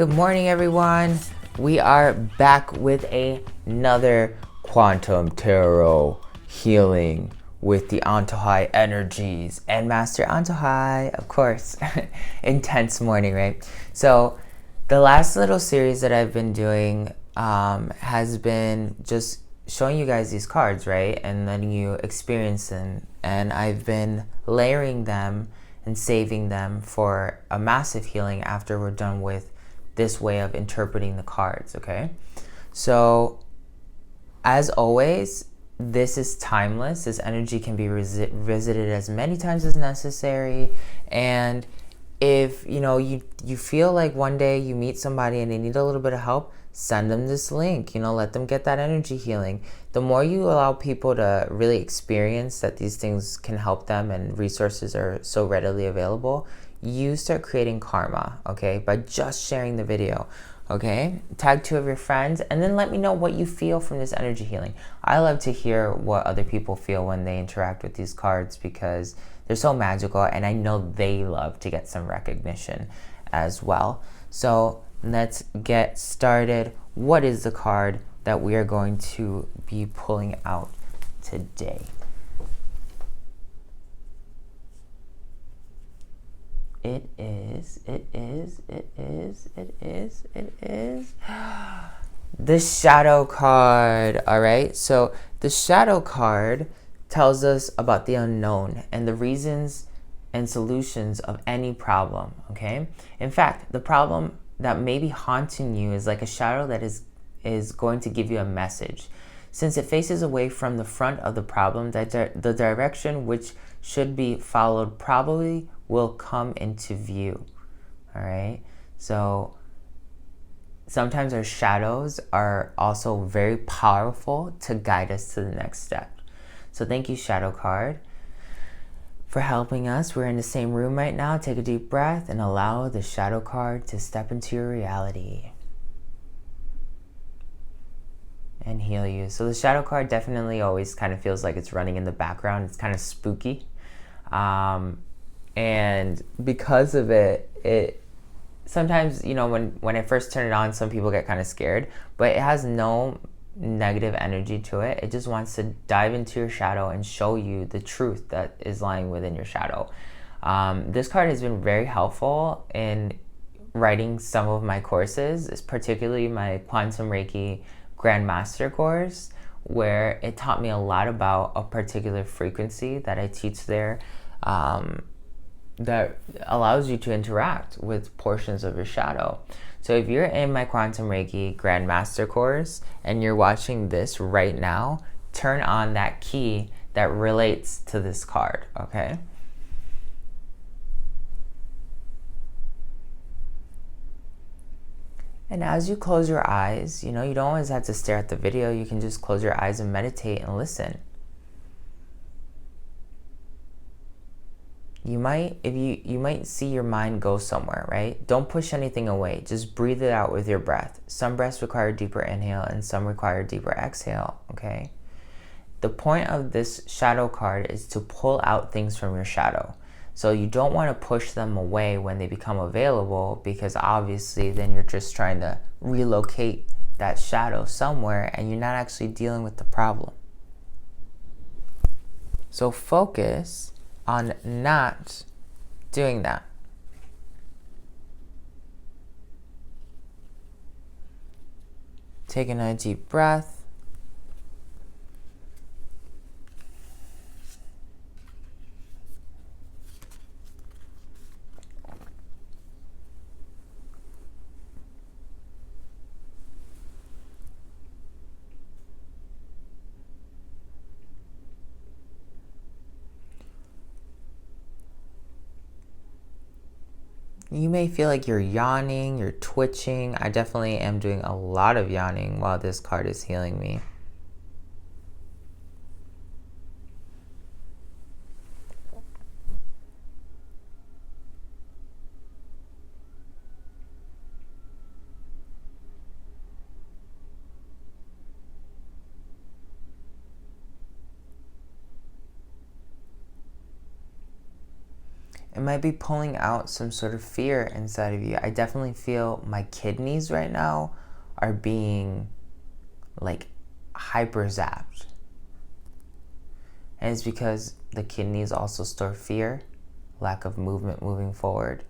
Good morning, everyone. We are back with another Quantum Tarot healing with the Antojai energies and Master Antojai, of course. Intense morning, right? So the last little series that I've been doing has been just showing you guys these cards, right? And letting you experience them. And I've been layering them and saving them for a massive healing after we're done with this way of interpreting the cards, okay? So, as always, this is timeless. This energy can be visited as many times as necessary. And if, you feel like one day you meet somebody and they need a little bit of help, send them this link, let them get that energy healing. The more you allow people to really experience that these things can help them and resources are so readily available, you start creating karma, okay, by just sharing the video, okay? Tag 2 of your friends and then let me know what you feel from this energy healing. I love to hear what other people feel when they interact with these cards because they're so magical and I know they love to get some recognition as well. So let's get started. What is the card that we are going to be pulling out today? It is the Shadow card. All right, so the Shadow card tells us about the unknown and the reasons and solutions of any problem, okay? In fact, the problem that may be haunting you is like a shadow that is going to give you a message. Since it faces away from the front of the problem, the direction which should be followed probably will come into view. All right, so sometimes our shadows are also very powerful to guide us to the next step. So thank you, Shadow card, for helping us. We're in the same room right now. Take a deep breath and allow the Shadow card to step into your reality and heal you. So the Shadow card definitely always kind of feels like it's running in the background. It's kind of spooky. And because of it sometimes, when I first turn it on, some people get kind of scared, but it has no negative energy to it. It just wants to dive into your shadow and show you the truth that is lying within your shadow. This card has been very helpful in writing some of my courses, particularly my Quantum Reiki Grandmaster course, where it taught me a lot about a particular frequency that I teach there, that allows you to interact with portions of your shadow. So if you're in my Quantum Reiki Grandmaster course and you're watching this right now, turn on that key that relates to this card, okay? And as you close your eyes, you don't always have to stare at the video. You can just close your eyes and meditate and listen. You might see your mind go somewhere, right? Don't push anything away. Just breathe it out with your breath. Some breaths require a deeper inhale and some require a deeper exhale, okay? The point of this Shadow card is to pull out things from your shadow. So you don't want to push them away when they become available, because obviously then you're just trying to relocate that shadow somewhere and you're not actually dealing with the problem. So focus on not doing that. Taking a deep breath. You may feel like you're yawning, you're twitching. I definitely am doing a lot of yawning while this card is healing me. it might be pulling out some sort of fear inside of you. I definitely feel my kidneys right now are being like hyper zapped. And it's because the kidneys also store fear, lack of movement moving forward.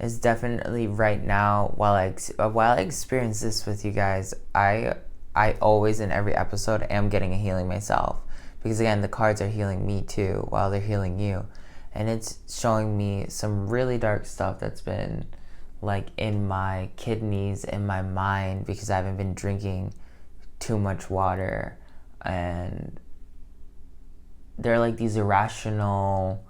It's definitely right now, while I experience this with you guys, I always in every episode am getting a healing myself, because again, the cards are healing me too while they're healing you, and it's showing me some really dark stuff that's been like in my kidneys, in my mind, because I haven't been drinking too much water, and they're like these irrational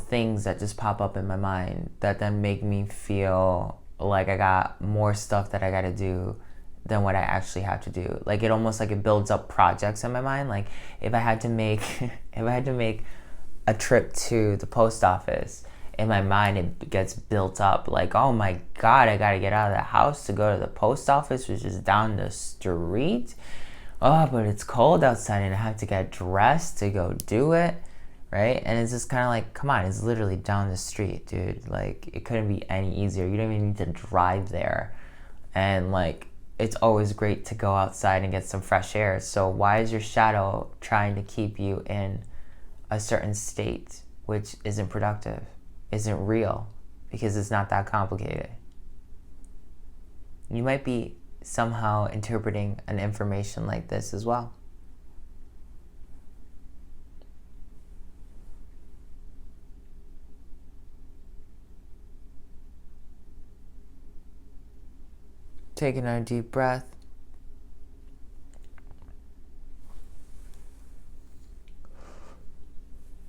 things that just pop up in my mind that then make me feel like I got more stuff that I got to do than what I actually have to do. Like it almost like it builds up projects in my mind. Like if I had to make a trip to the post office, in my mind it gets built up like, oh my God, I got to get out of the house to go to the post office, which is down the street. Oh, but it's cold outside and I have to get dressed to go do it. Right? And it's just kind of like, come on, it's literally down the street, dude. Like, it couldn't be any easier. You don't even need to drive there. And, like, it's always great to go outside and get some fresh air. So why is your shadow trying to keep you in a certain state which isn't productive, isn't real? Because it's not that complicated. You might be somehow interpreting an information like this as well. Take another deep breath.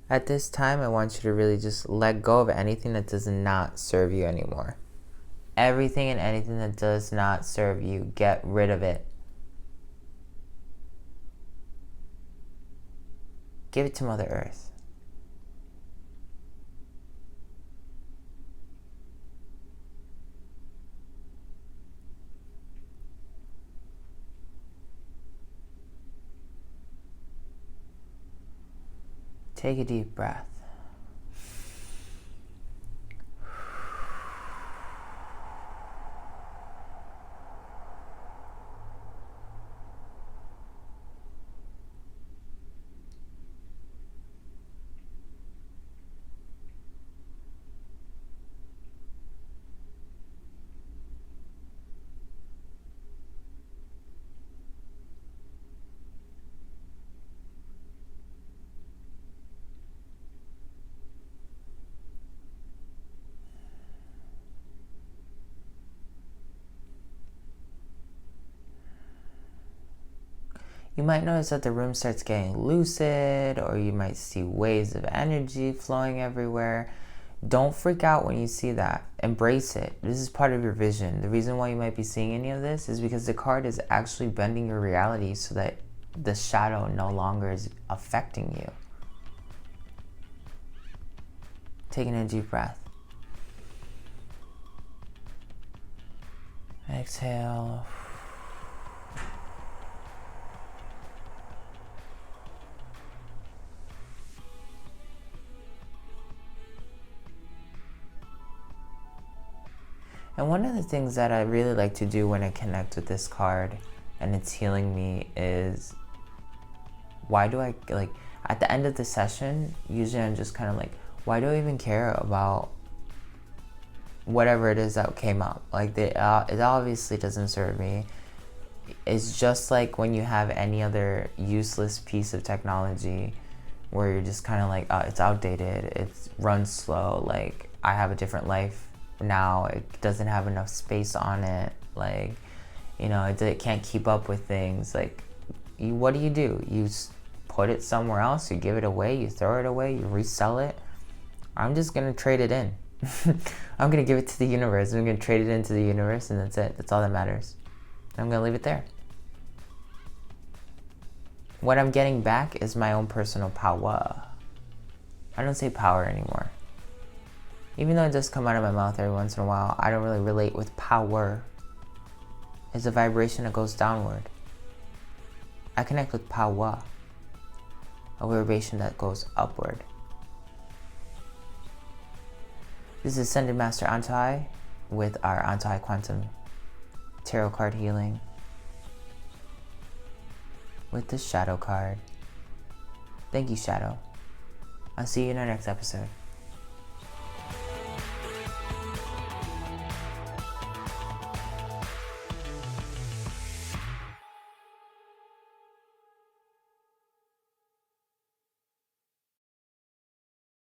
At this time, I want you to really just let go of anything that does not serve you anymore. Everything and anything that does not serve you, get rid of it. Give it to Mother Earth. Take a deep breath. You might notice that the room starts getting lucid, or you might see waves of energy flowing everywhere. Don't freak out when you see that. Embrace it. This is part of your vision. The reason why you might be seeing any of this is because the card is actually bending your reality so that the shadow no longer is affecting you. Taking a deep breath. Exhale. And one of the things that I really like to do when I connect with this card and it's healing me is, why do I, like, at the end of the session, usually I'm just kind of like, why do I even care about whatever it is that came up? Like, it obviously doesn't serve me. It's just like when you have any other useless piece of technology where you're just kind of like, it's outdated, it runs slow, like, I have a different life now, it doesn't have enough space on it, like, you know, it can't keep up with things. Like, what do? You put it somewhere else, you give it away, you throw it away, you resell it. I'm just gonna trade it in. I'm going to give it to the universe. I'm going to trade it into the universe, and that's it. That's all that matters. I'm going to leave it there. What I'm getting back is my own personal power. I don't say power anymore. Even though it does come out of my mouth every once in a while, I don't really relate with power. It's a vibration that goes downward. I connect with power, a vibration that goes upward. This is Ascended Master Antojai with our Antojai Quantum Tarot card healing with the Shadow card. Thank you, Shadow. I'll see you in our next episode.